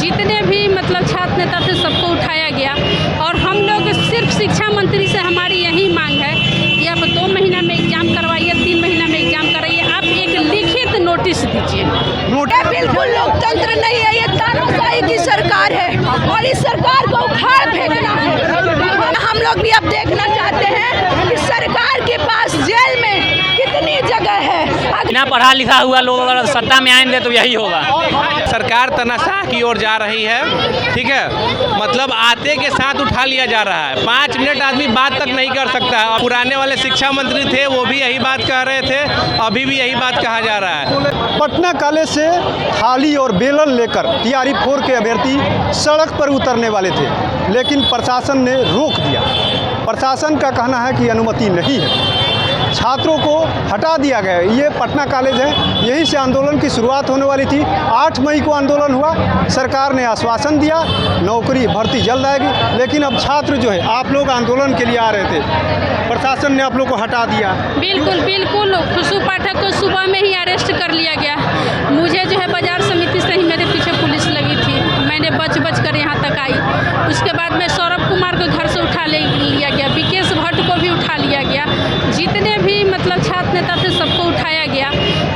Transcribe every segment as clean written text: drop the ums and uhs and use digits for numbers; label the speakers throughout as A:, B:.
A: जितने भी मतलब छात्र नेता थे सबको उठाया गया। और हम लोग सिर्फ शिक्षा मंत्री से हमारी यही मांग है कि आप 2 महीना में एग्ज़ाम करवाइए, 3 महीना में एग्ज़ाम कराइए, आप एक लिखित नोटिस दीजिए।
B: बिल्कुल लोकतंत्र नहीं है, ये तानाशाही की सरकार है और इस सरकार को उखाड़ फेंकना है। हम लोग भी अब देखना चाहते हैं कि सरकार के पास जेल में कितनी जगह है।
C: बिना पढ़ा लिखा हुआ लोग अगर सत्ता में आएंगे तो यही होगा।
D: सरकार तानाशाह की ओर जा रही है, ठीक है, मतलब आते के साथ उठा लिया जा रहा है। 5 मिनट आदमी बात तक नहीं कर सकता है। पुराने वाले शिक्षा मंत्री थे वो भी यही बात कह रहे थे, अभी भी यही बात कहा जा रहा है।
E: पटना कॉलेज से थाली और बेलन लेकर तैयारी 4 के अभ्यर्थी सड़क पर उतरने वाले थे, लेकिन प्रशासन ने रोक दिया। प्रशासन का कहना है कि अनुमति नहीं है, छात्रों को हटा दिया गया। ये पटना कॉलेज है, यहीं से आंदोलन की शुरुआत होने वाली थी। 8 मई को आंदोलन हुआ, सरकार ने आश्वासन दिया नौकरी भर्ती जल्द आएगी, लेकिन अब छात्र जो है, आप लोग आंदोलन के लिए आ रहे थे, प्रशासन ने आप लोग को हटा दिया।
A: बिल्कुल बिल्कुल, खुशबू पाठक को सुबह में ही अरेस्ट कर लिया गया। मुझे जो है बाजार समिति से ही मेरे पीछे पुलिस लगी थी, मैंने बच कर यहाँ तक आई। उसके बाद में सौरभ कुमार को घर से उठा लिया गया, विकेश भट्ट को भी उठा लिया गया। जितने भी मतलब छात्र नेता थे सबको उठाया गया।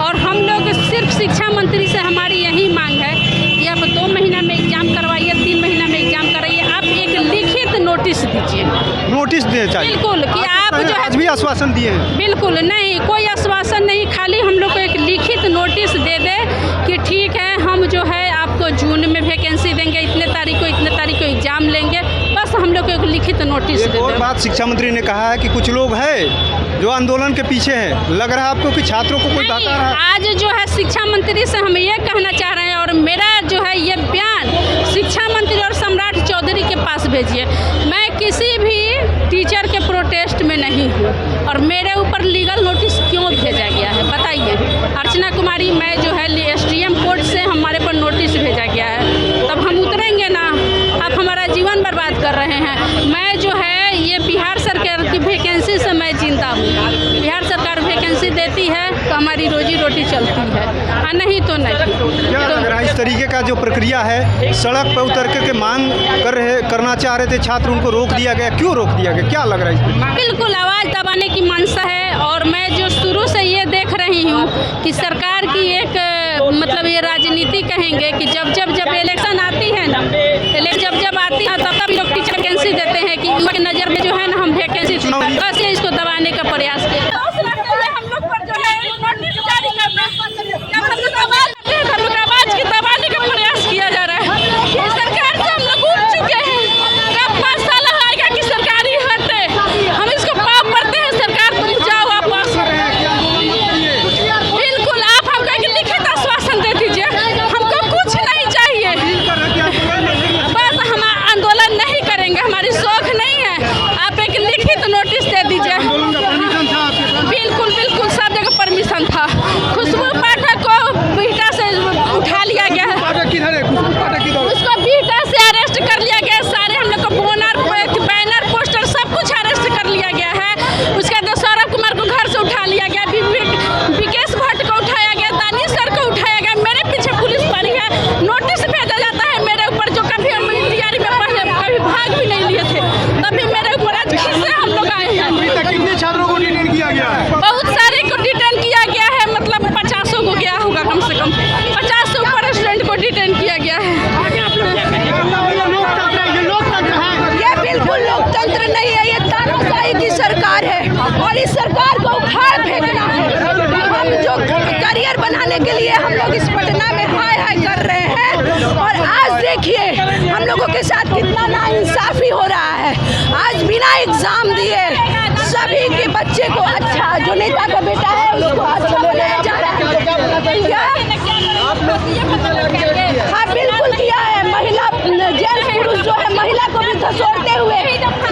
A: और हम लोग सिर्फ शिक्षा मंत्री से हमारी यही मांग है कि आप 2 महीना में एग्ज़ाम करवाइए, 3 महीना में एग्ज़ाम कराइए, आप एक लिखित नोटिस दीजिए।
E: नोटिस दे चाहिए
A: बिल्कुल कि आप जो है
E: आज भी आश्वासन दिए हैं।
A: बिल्कुल नहीं, कोई आश्वासन नहीं, खाली हम लोग को एक लिखित नोटिस दे दे कि ठीक है हम जो है आपको जून में वैकेंसी देंगे, इतने तारीख को एग्ज़ाम लेंगे, बस हम लोग को एक लिखित नोटिस
E: एक
A: दे
E: और
A: दे।
E: बात शिक्षा मंत्री ने कहा है कि कुछ लोग हैं जो आंदोलन के पीछे हैं। लग रहा है आपको कि छात्रों को कोई
A: नहीं,
E: बहका रहा है?
A: आज जो है शिक्षा मंत्री से हम ये कहना चाह रहे हैं और मेरा जो है ये बयान शिक्षा मंत्री और सम्राट चौधरी के पास भेजिए। मैं किसी भी टीचर के प्रोटेस्ट में नहीं हूँ और मेरे ऊपर लीगल नोटिस क्यों भेजा गया है बताइए। अर्चना कुमारी, मैं जो है SDM कोर्ट से हमारे पर नोटिस भेजा गया है, तब हम उतरेंगे ना। आप हमारा जीवन बर्बाद कर रहे हैं। मैं जो है ये बिहार सरकार की वैकेंसी से मैं जिंदा हूँ। बिहार सरकार वैकेंसी देती है तो हमारी रोजी रोटी चलती है, और नहीं तो नहीं।
E: क्या लग रहा है इस तरीके का जो प्रक्रिया है, सड़क पर उतर करके मांग करना चाह रहे थे छात्र, उनको रोक दिया गया, क्यों रोक दिया गया, क्या लग रहा है?
A: बिल्कुल आवाज़ दबाने की मंशा है। और मैं जो शुरू से ये देख रही हूँ कि सरकार की एक मतलब ये राजनीति कहेंगे कि जब इलेक्शन आती है ना, जब आती है तब लोग टीचर वैकेंसी देते हैं कि उनकी नज़र में जो है ना हम वैकेंसी, बस ये इसको दबाने का प्रयास किया। हम लोग पर जो है नोटिस जारी करना, हम लोग आवाज़ की दबाने का प्रयास किया जा रहा है। इस सरकार से हम लोग उठ चुके हैं। कब 5 साल आएगा कि सरकारी हटे, हम इसको पाप करते हैं। सरकार तुम जाओ वापस। बिल्कुल आप हमको एक लिखित आश्वासन दे दीजिए, हमको कुछ नहीं चाहिए, बस हम आंदोलन नहीं करेंगे, हमारी शौक नहीं है। आप एक लिखित नोटिस दे दीजिए। बिल्कुल सब जगह परमिशन था। खुशबू पाठक को बिहटा से उठा लिया गया है, उसको बिहटा से अरेस्ट कर लिया गया। सारे हम लोग को बैनर पोस्टर सब कुछ अरेस्ट कर लिया गया है। उसके बाद सौरभ कुमार को घर से उठा लिया गया, विकेश भट्ट को उठाया गया, दानिश सर को उठाया गया। मेरे पीछे पुलिस पड़ी है, नोटिस भेजा जाता है मेरे ऊपर, जो कभी हम तैयारी में पहले कभी भाग भी नहीं लिए थे, तभी मेरे ऊपर आज किससे हम लोग आए हैं।
E: कितने छात्रों को डिटेन किया गया है?
A: बहुत सारे को डिटेन किया गया है, मतलब 50 को गया होगा, कम से कम 50 से ऊपर स्टूडेंट को डिटेन किया गया है।
B: ये बिल्कुल लोकतंत्र नहीं है, ये तानाशाही की सरकार है और इस सरकार को उखाड़ फेंकना है। हम जो करियर बनाने के लिए हम लोग इस पटना में हाय कर रहे हैं, और आज देखिए हम लोगों के साथ कितना नाइंसाफी हो रहा है। आज बिना एग्जाम दिए सभी के बच्चे को अच्छा, जो नेता का बेटा है उसको अच्छा बनाया जा रहा है। हाँ बिल्कुल किया है। महिला जेंट्स पुरुष जो है महिला को भी धसोड़ते हुए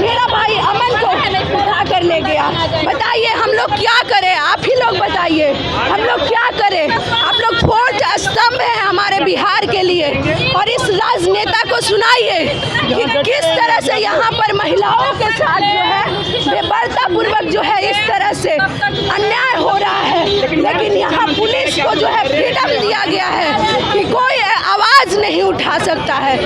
B: मेरा भाई अमन को उठा कर ले गया। बताइए हम लोग क्या करें, आप ही लोग बताइए हम लोग क्या करें। आप लोग 4 स्तंभ हैं हमारे है बिहार के लिए, और इस राजनेता को सुनाइए कि किस तरह से यहाँ पर महिलाओं के साथ जो है बेबर्तापूर्वक जो है इस तरह से अन्याय हो रहा है। लेकिन यहाँ पुलिस को जो है फ्रीडम दिया गया है कि कोई आवाज़ नहीं उठा सकता है।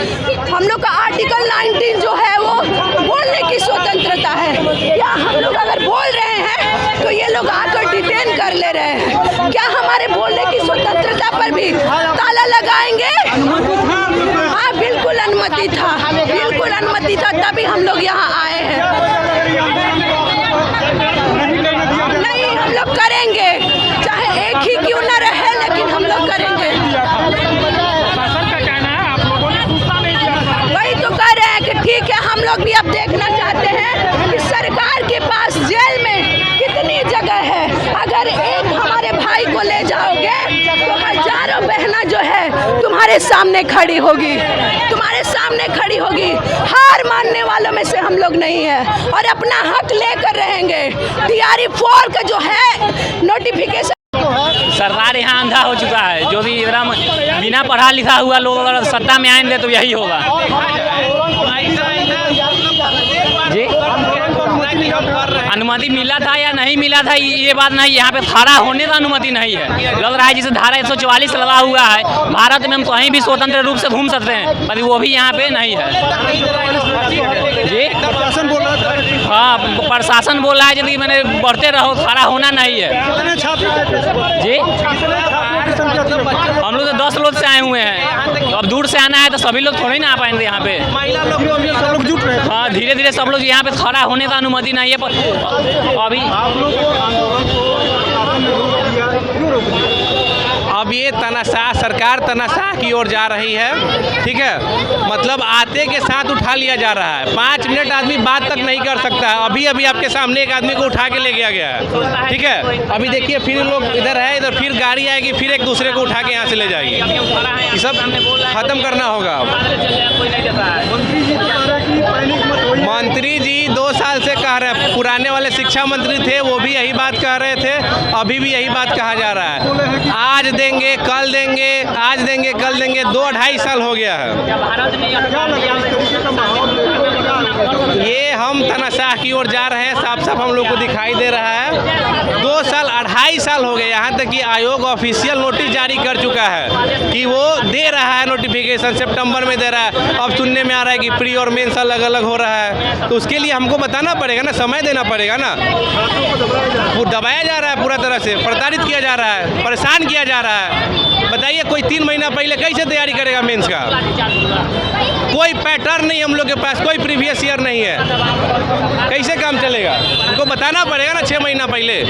B: हम लोग का आर्टिकल 19 जो है वो बोलने की स्वतंत्रता है। क्या हम लोग अगर बोल रहे हैं तो ये लोग आकर डिटेन कर ले रहे हैं? क्या हमारे बोलने की स्वतंत्रता पर भी ताला लगाएंगे? हाँ, बिल्कुल अनुमति था, बिल्कुल अनुमति था, तभी हम लोग यहाँ आए हैं। नहीं, हम लोग करेंगे, चाहे एक ही क्यों न रहे, लेकिन हम लोग करेंगे। वही तो कह रहे हैं कि ठीक है, हम लोग भी अब देखना चाहते हैं कि सरकार के पास जेल में कितनी जगह है। अगर एक हमारे भाई को ले जाओगे तो हजारों बहना जो है तुम्हारे सामने खड़ी होगी, तुम्हारे सामने खड़ी होगी। हार मानने वालों में से हम लोग नहीं है और अपना हक लेकर रहेंगे। TRE 4 का जो है नोटिफिकेशन,
C: सरकार यहाँ अंधा हो चुका है। जो भी एकदम बिना पढ़ा लिखा हुआ लोग अगर सत्ता में आएंगे तो यही होगा। जी, अनुमति मिला था या नहीं मिला था ये बात नहीं, यहाँ पे खड़ा होने का अनुमति नहीं है। लग रहा है जैसे धारा 144 लगा हुआ है। भारत में हम कहीं भी स्वतंत्र रूप से घूम सकते हैं, पर वो भी यहाँ पे नहीं है। जी,
E: प्रशासन बोल रहा था।
C: हाँ, प्रशासन बोल रहा है जिंदगी मैंने बढ़ते रहो, खड़ा होना नहीं है। जी, हम लोग तो 10 लोग से आए हुए हैं, तो अब दूर से आना है तो सभी लोग थोड़ी ना आ पाएंगे यहाँ पे। हाँ, धीरे धीरे सब लोग यहाँ पे खड़ा होने का अनुमति नहीं है। पर अभी
D: अब ये तनाशाह सरकार तनाशाह की ओर जा रही है। ठीक है, मतलब आते के साथ उठा लिया जा रहा है। 5 मिनट आदमी बात तक नहीं कर सकता है। अभी अभी आपके सामने एक आदमी को उठा के ले गया गया है। ठीक है, अभी देखिए फिर लोग इधर है, इधर फिर गाड़ी आएगी, फिर एक दूसरे को उठा के यहाँ से ले जाएगी। ये सब खत्म करना होगा। मंत्री जी 2 साल से कह रहे हैं, पुराने वाले शिक्षा मंत्री थे वो भी यही बात कह रहे थे, अभी भी यही बात कहा जा रहा है। आज देंगे, कल देंगे, आज देंगे, कल देंगे, 2-2.5 साल हो गया है। ये हम तनाशाह की ओर जा रहे हैं, साफ साफ हम लोग को दिखाई दे रहा है। 2 साल 2.5 साल हो गए, यहाँ तक कि आयोग ऑफिशियल नोटिस जारी कर चुका है कि वो दे रहा है नोटिफिकेशन, सितंबर में दे रहा है। अब सुनने में आ रहा है कि प्री और मेंस अलग अलग हो रहा है, तो उसके लिए हमको बताना पड़ेगा ना, समय देना पड़ेगा ना। वो दबाया जा रहा है, पूरा तरह से प्रताड़ित किया जा रहा है, परेशान किया जा रहा है। बताइए, कोई 3 महीना पहले कैसे तैयारी करेगा मेंस का? कोई पैटर्न नहीं हम लोग के पास, कोई प्रीवियस ईयर नहीं है, कैसे काम चलेगा? उनको बताना पड़ेगा ना 6 महीना पहले।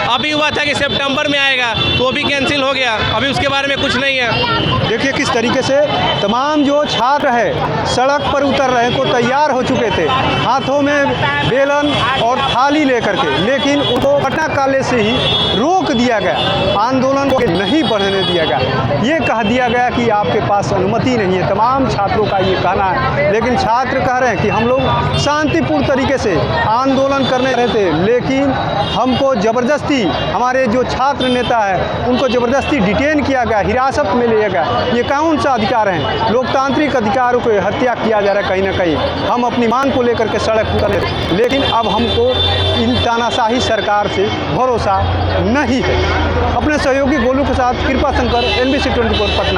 D: अभी हुआ था कि सितंबर में आएगा, तो वो भी कैंसिल हो गया, अभी उसके बारे में कुछ नहीं है।
E: देखिए किस तरीके से तमाम जो छात्र है सड़क पर उतर रहे को तैयार हो चुके थे, हाथों में बेलन और थाली लेकर के, लेकिन उनको पटना कॉलेज से ही रोक दिया गया, आंदोलन को नहीं बढ़ने दिया गया। ये कह दिया गया कि आपके पास अनुमति नहीं है, तमाम छात्रों का ये कहना है। लेकिन छात्र कह रहे हैं कि हम लोग शांतिपूर्ण तरीके से आंदोलन करने रहे थे, लेकिन हमको ज़बरदस्ती, हमारे जो छात्र नेता है उनको ज़बरदस्ती डिटेन किया गया, हिरासत में लिया गया। ये कौन सा अधिकार है? लोकतांत्रिक अधिकारों को हत्या किया जा रहा है कहीं ना कहीं। हम अपनी मांग को लेकर के सड़क पर उतरे, लेकिन अब हमको इन तानाशाही सरकार से भरोसा नहीं है। अपने सहयोगी गोलू के साथ कृपा शंकर, NBC 24 पटना।